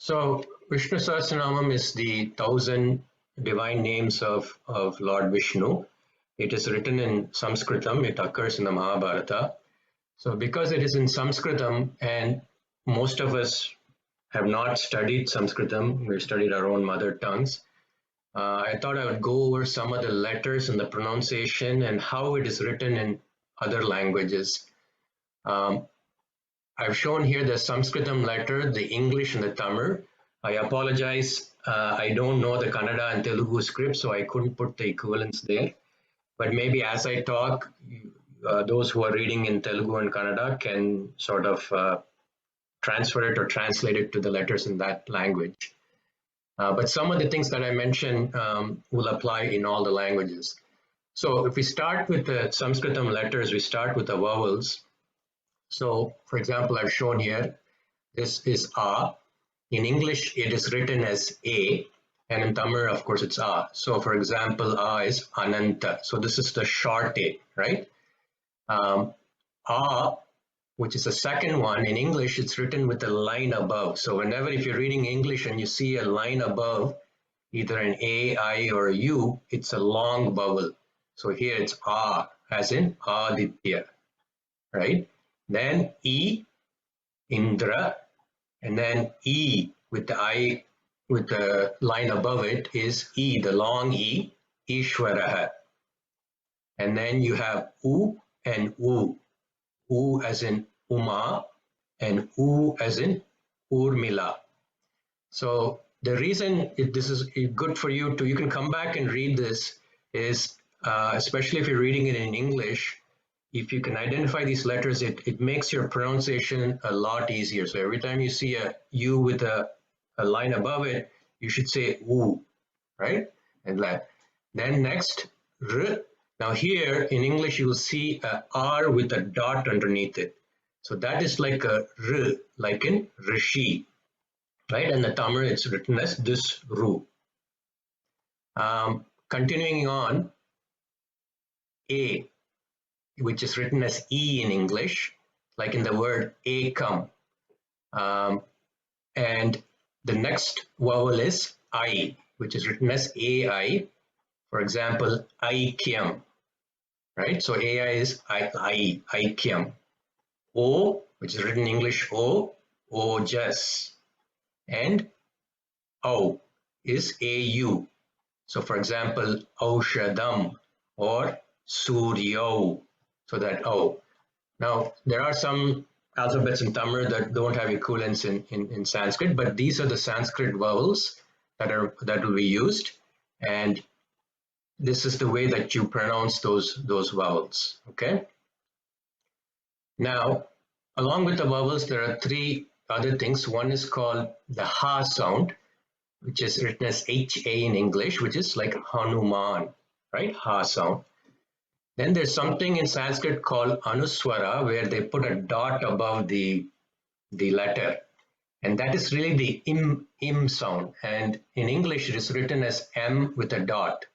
So Vishnu Sahasranamam is the 1,000 divine names of Lord Vishnu. It is written in Sanskritam. It occurs in the Mahabharata. So because it is in Sanskritam and most of us have not studied Sanskritam, we've studied our own mother tongues, I thought I would go over some of the letters and the pronunciation and how it is written in other languages. I've shown here the Sanskritam letter, the English and the Tamil. I apologize, I don't know the Kannada and Telugu script, so I couldn't put the equivalents there. But maybe as I talk, those who are reading in Telugu and Kannada can sort of transfer it or translate it to the letters in that language. But some of the things that I mentioned will apply in all the languages. So if we start with the Sanskritam letters, we start with the vowels. So for example, I've shown here, this is A. In English, it is written as A, and in Tamil, of course, it's A. So for example, A is Ananta. So this is the short A, right? A, which is the second one, in English, it's written with a line above. So whenever, if you're reading English and you see a line above, either an A, I, or a U, it's a long vowel. So here it's A, as in Aditya, right? Then E, Indra, and then E with the I, with the line above it is E, the long E, Ishwaraha. And then you have U and U. U as in Uma and U as in Urmila. So the reason this is good for you to, you can come back and read this is, especially if you're reading it in English, if you can identify these letters, it makes your pronunciation a lot easier. So every time you see a U with a line above it, you should say U, right? And then next, R. Now here in English, you will see a R with a dot underneath it. So that is like a R, like in Rishi, right? And the Tamil, it's written as this Ru. Continuing on, A, which is written as E in English, like in the word ekam. And the next vowel is I, which is written as AI. For example, Aikyam, right? So AI is Aikyam. O, which is written in English O, Ojas. And O is AU. So for example, Aushadam or Suryo. So that O. Now, there are some alphabets in Tamil that don't have equivalents in Sanskrit, but these are the Sanskrit vowels that will be used. And this is the way that you pronounce those vowels, okay? Now, along with the vowels, there are three other things. One is called the Ha sound, which is written as HA in English, which is like Hanuman, right? Ha sound. Then there's something in Sanskrit called Anuswara, where they put a dot above the letter. And that is really the im sound. And in English, it is written as M with a dot.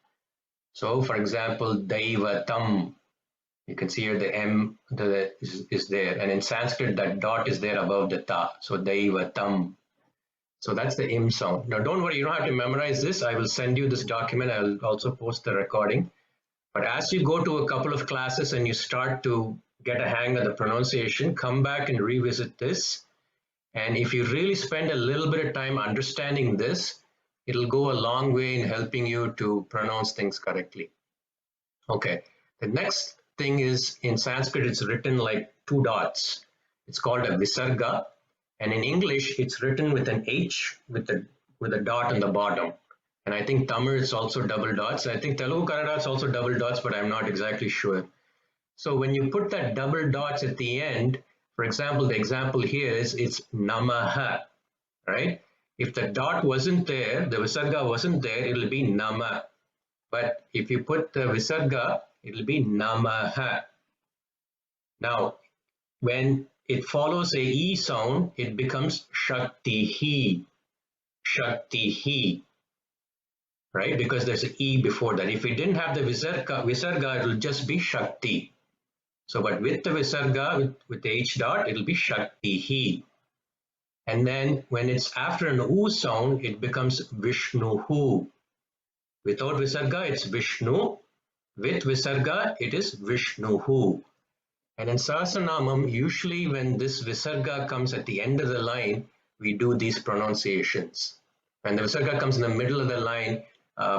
So for example, Daivatam, you can see here the M is there. And in Sanskrit, that dot is there above the ta. So Daivatam. So that's the im sound. Now don't worry, you don't have to memorize this. I will send you this document. I'll also post the recording. But as you go to a couple of classes and you start to get a hang of the pronunciation, come back and revisit this. And if you really spend a little bit of time understanding this, it'll go a long way in helping you to pronounce things correctly. Okay, the next thing is in Sanskrit, it's written like two dots. It's called a Visarga. And in English, it's written with an H with a dot on the bottom. And I think Tamil is also double dots. I think Telugu Kannada is also double dots, but I'm not exactly sure. So when you put that double dots at the end, for example, the example here is it's Namaha, right? If the dot wasn't there, the Visarga wasn't there, it'll be Nama. But if you put the Visarga, it'll be Namaha. Now, when it follows a E sound, it becomes Shaktihi, Shaktihi. Right? Because there's an E before that. If we didn't have the Visarga, it will just be Shakti. So, but with the Visarga, with the H dot, it will be Shaktihi. And then when it's after an U sound, it becomes Vishnuhu. Without Visarga, it's Vishnu. With Visarga, it is Vishnuhu. And in Sahasranamam, usually when this Visarga comes at the end of the line, we do these pronunciations. When the Visarga comes in the middle of the line,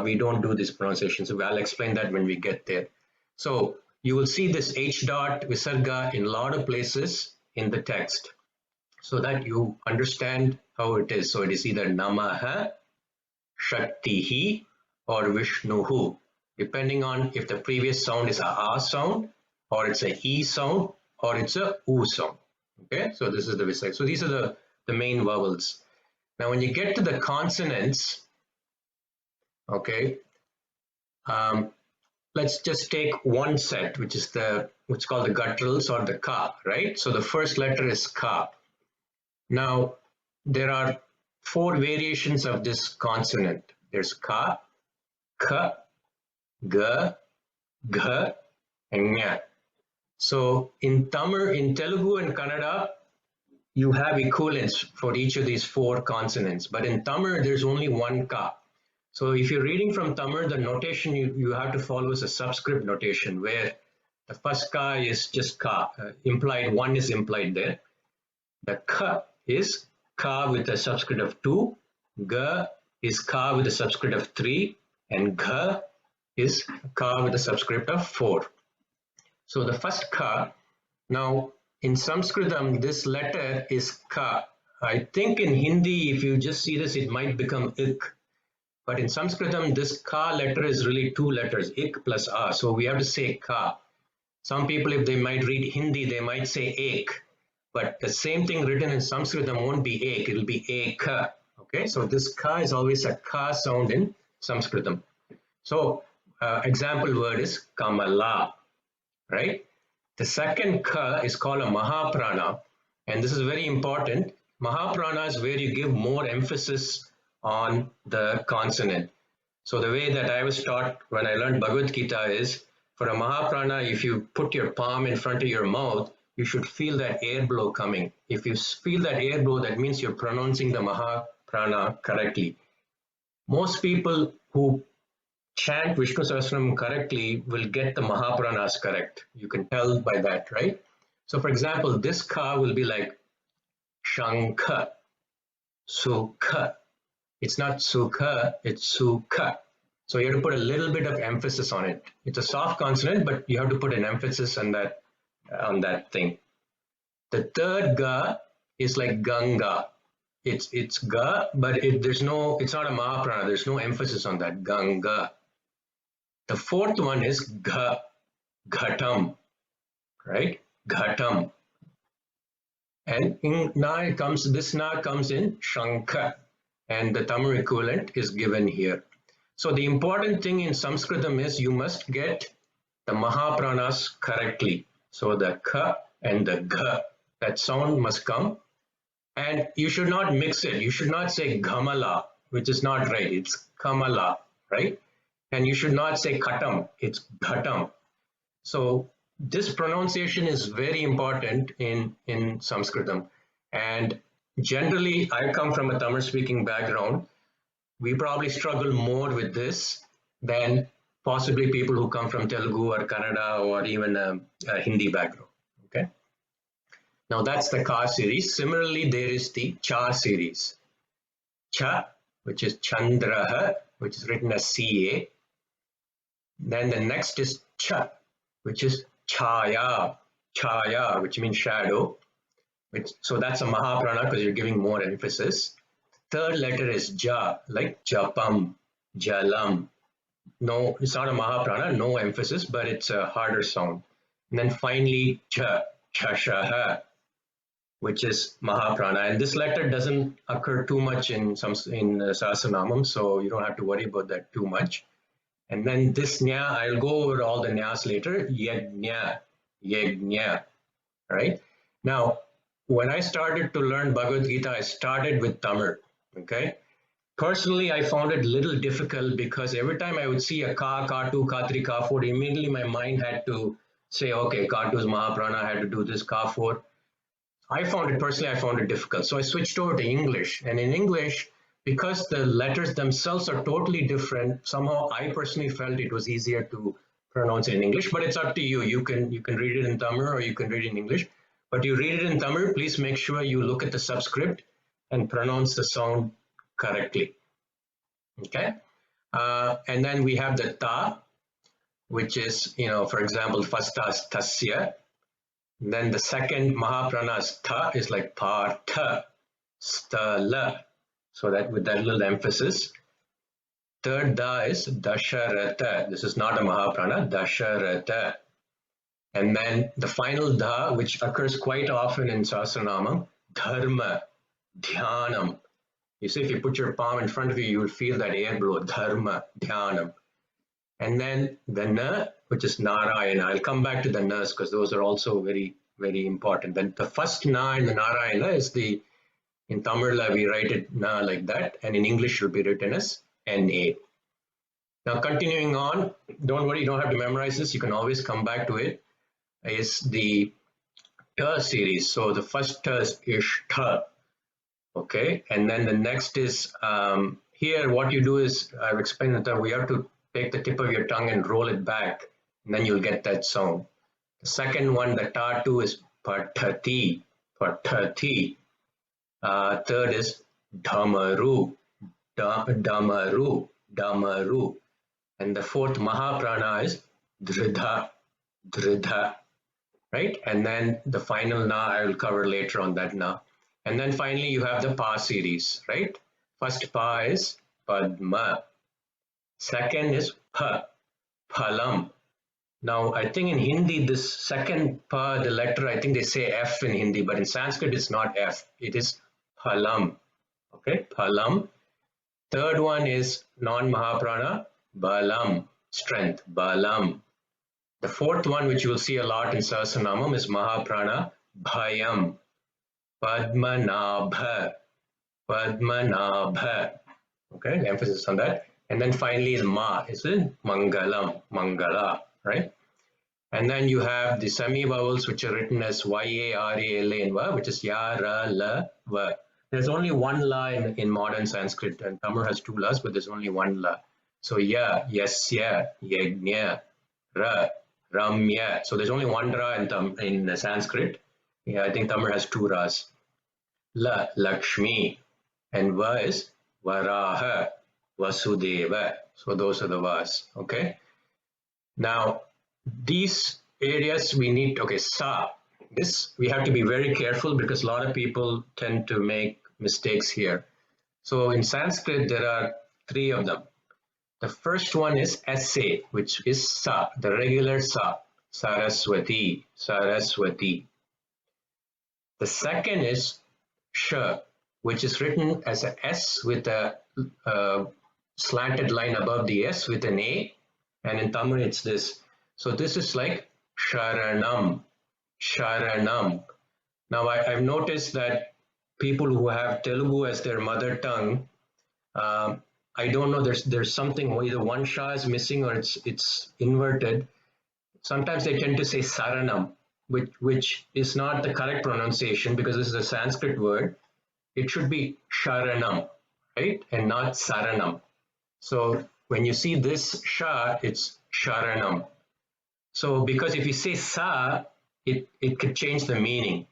we don't do these pronunciations. So I'll explain that when we get there. So you will see this H dot Visarga in a lot of places in the text so that you understand how it is. So it is either Namaha, Shaktihi, or Vishnuhu, depending on if the previous sound is a A sound, or it's a E sound, or it's a U sound. Okay, so this is the Visarga. So these are the main vowels. Now when you get to the consonants, okay, let's just take one set, which is what's called the gutturals or the ka, right? So the first letter is ka. Now there are 4 variations of this consonant. There's ka, ka, ga, gha, and nya. So in Tamil, in Telugu and Kannada, you have equivalents for each of these 4 consonants. But in Tamil, there's only one ka. So if you're reading from Tamil, the notation you have to follow is a subscript notation where the first ka is just ka, implied, one is implied there. The ka is ka with a subscript of 2, ga is ka with a subscript of 3, and gha is ka with a subscript of 4. So the first ka, now in Sanskritam, this letter is ka. I think in Hindi, if you just see this, it might become ik. But in Sanskritam, this ka letter is really 2 letters, ik plus a. So we have to say ka. Some people, if they might read Hindi, they might say ek. But the same thing written in Sanskritam won't be ek, it'll be eka. Okay, so this ka is always a ka sound in Sanskritam. So example word is kamala, right? The second ka is called a mahaprana, and this is very important. Mahaprana is where you give more emphasis on the consonant. So the way that I was taught when I learned Bhagavad Gita is, for a mahaprana, if you put your palm in front of your mouth, you should feel that air blow coming. If you feel that air blow, that means you're pronouncing the mahaprana correctly. Most people who chant Vishnu Sahasranam correctly will get the mahapranas correct. You can tell by that, right? So for example, this ka will be like shankha, sukha. It's not sukha, it's sukha. So you have to put a little bit of emphasis on it. It's a soft consonant, but you have to put an emphasis on that thing. The third ga is like ganga. It's ga, but it's not a mahaprana. There's no emphasis on that, ganga. The fourth one is gha, ghatam, right? Ghatam. And this na comes in shankha, and the Tamil equivalent is given here. So the important thing in Sanskritam is you must get the mahapranas correctly. So the ka and the gha, that sound must come. And you should not mix it. You should not say ghamala, which is not right. It's kamala, right? And you should not say katam, it's ghatam. So this pronunciation is very important in Sanskritam. And generally, I come from a Tamil speaking background. We probably struggle more with this than possibly people who come from Telugu or Kannada or even a Hindi background. Okay. Now that's the Ka series. Similarly, there is the Cha series. Cha, which is Chandraha, which is written as CA. Then the next is Cha, which is Chaya, Chaya, which means shadow. So that's a Mahaprana because you're giving more emphasis. Third letter is Ja, like Japam, Jalam. No, it's not a Mahaprana, no emphasis, but it's a harder sound. And then finally, Cha, Chashaha, which is Mahaprana. And this letter doesn't occur too much in Sahasranamam, so you don't have to worry about that too much. And then this Nya, I'll go over all the Nyas later, Yajna, Yajna, right? Now, when I started to learn Bhagavad Gita, I started with Tamil, okay? Personally, I found it a little difficult because every time I would see a Ka, Ka2, Ka3, Ka4, immediately my mind had to say, okay, Ka2 is Mahaprana, I had to do this, Ka4. I found it personally, I found it difficult. So I switched over to English. And in English, because the letters themselves are totally different, somehow I personally felt it was easier to pronounce it in English. But it's up to you. You can read it in Tamil or you can read it in English. But you read it in Tamil, please make sure you look at the subscript and pronounce the sound correctly. Okay. And then we have the ta, which is, for example, first ta is tasya. Then the second Mahaprana tha is like partha, stala. So that with that little emphasis. Third da is dasharatha. This is not a Mahaprana, dasharatha. And then the final da, which occurs quite often in Sahasranamam, dharma, dhyanam. You see, if you put your palm in front of you, you will feel that air blow, dharma, dhyanam. And then the na, which is Narayana. I'll come back to the nas because those are also very, very important. Then the first na in the Narayana is in Tamil we write it na like that, and in English it will be written as na. Now continuing on, don't worry, you don't have to memorize this. You can always come back to it. Is the ta series. So the first ta is ishtha. Okay, and then the next is here. What you do is I've explained that we have to take the tip of your tongue and roll it back, and then you'll get that sound. The second one, the ta2 is patati, patati. Third is dhamaru, dhamaru, dhamaru. And the fourth Mahaprana is dridha, dridha, right? And then the final na I will cover later on that na. And then finally you have the pa series, right? First pa is padma. Second is pa, phalam. Now I think in Hindi this second pa, the letter, I think they say F in Hindi, but in Sanskrit it's not F, it is phalam. Okay, phalam. Third one is non-Mahaprana, balam, strength, balam. The fourth one, which you will see a lot in Sahasranamam, is Mahaprana, bhayam, padmanabha, padmanabha. Okay, the emphasis on that. And then finally is ma, is in mangalam, mangala, right? And then you have the semi-vowels, which are written as Y-A-R-A-L-A and va, which is ya, ra, la, va. There's only one la in modern Sanskrit, and Tamil has two las, but there's only one la. So ya, yasya, yajna, ra, ramya. So there's only one ra in Sanskrit. Yeah, I think Tamil has two ras. La, Lakshmi, and va is Varaha, Vasudeva. So those are the vas. Okay. Now these areas we need. Okay, sa. This we have to be very careful because a lot of people tend to make mistakes here. So in Sanskrit there are three of them. The first one is sa, which is sa, the regular sa, Saraswati, Saraswati. The second is sh, which is written as a S with a slanted line above the S with an A, and in Tamil it's this. So this is like Sharanam, Sharanam. Now I've noticed that people who have Telugu as their mother tongue, I don't know, there's something, either one sha is missing or it's inverted. Sometimes they tend to say Saranam, which is not the correct pronunciation because this is a Sanskrit word. It should be Sharanam, right? And not Saranam. So when you see this sha, it's Sharanam. So because if you say sa, it could change the meaning.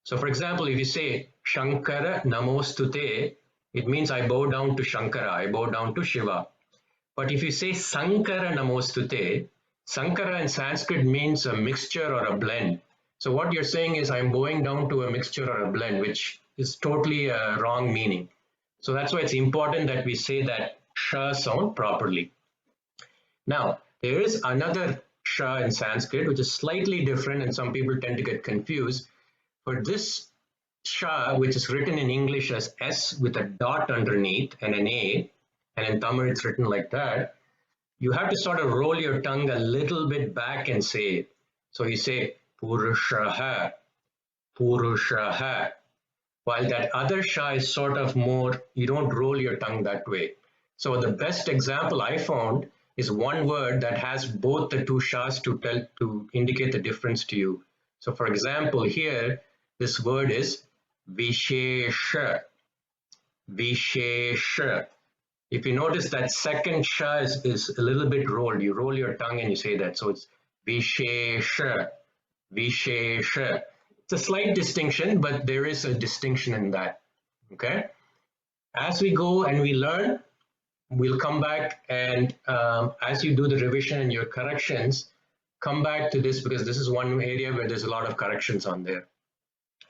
So for example, if you say Shankara Namostute, it means I bow down to Shankara, I bow down to Shiva. But if you say Sankara Namostute, Sankara in Sanskrit means a mixture or a blend. So what you're saying is I'm bowing down to a mixture or a blend, which is totally a wrong meaning. So that's why it's important that we say that sha sound properly. Now, there is another sha in Sanskrit, which is slightly different, and some people tend to get confused. For this sha, which is written in English as S with a dot underneath and an A, and in Tamil it's written like that, you have to sort of roll your tongue a little bit back and say it. So you say Purushaha, Purushaha. While that other sha is sort of more, you don't roll your tongue that way. So the best example I found is one word that has both the two shas to indicate the difference to you. So for example, here This word is Vishesha. Vishesha. If you notice that second sha is a little bit rolled, you roll your tongue and you say that. So it's Vishesha. Vishesha. It's a slight distinction, but there is a distinction in that. Okay. As we go and we learn, we'll come back and as you do the revision and your corrections, come back to this because this is one area where there's a lot of corrections on there.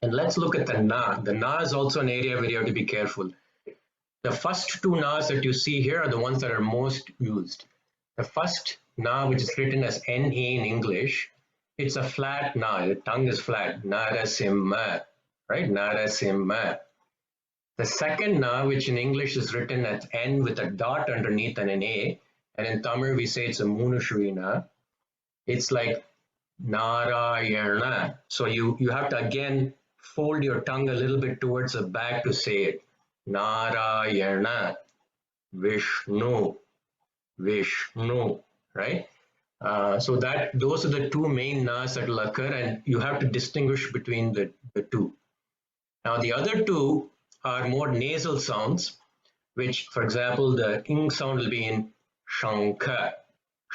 And let's look at the na. The na is also an area where you have to be careful. The first two nas that you see here are the ones that are most used. The first na, which is written as na in English, it's a flat na. The tongue is flat. Narasimha, right? Narasimha. The second na, which in English is written as N with a dot underneath and an A, and in Tamil we say it's a Munushree na. It's like Narayana. So you have to again fold your tongue a little bit towards the back to say it. Narayana, Vishnu, Vishnu, right? So those are the two main nas that will occur, and you have to distinguish between the two. Now the other two are more nasal sounds, which, for example, the ing sound will be in Shankha,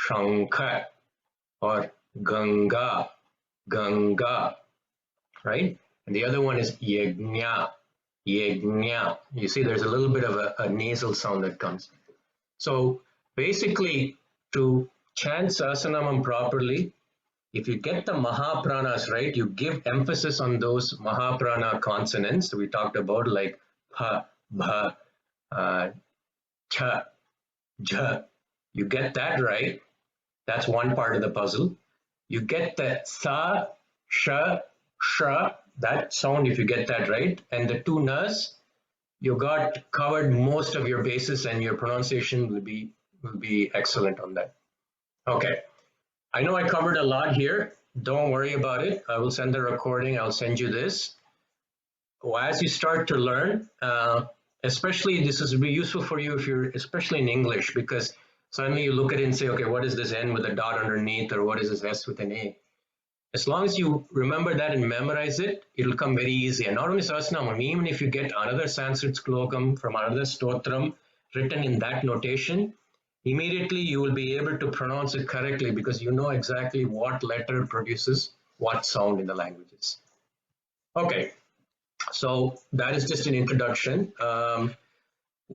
Shankha, or Ganga, Ganga, right? And the other one is Yajna, Yajna. You see there's a little bit of a nasal sound that comes. So basically, to chant Sasanamam properly, if you get the Mahapranas right, you give emphasis on those Mahaprana consonants that we talked about, like Pa, Bha, Cha, Ja. You get that right. That's one part of the puzzle. You get the Sa, Sha, Sha, that sound if you get that right. And the two Nas, you got covered most of your bases and your pronunciation will be excellent on that. Okay. I know I covered a lot here. Don't worry about it. I will send the recording. I'll send you this. As you start to learn, especially this is be useful for you if you're especially in English, because suddenly you look at it and say, okay, what is this N with a dot underneath, or what is this S with an A? As long as you remember that and memorize it, it'll come very easy. And not only Sahasranamam, even if you get another Sanskrit slokam from another stotram written in that notation, immediately you will be able to pronounce it correctly because you know exactly what letter produces what sound in the languages. Okay, so that is just an introduction.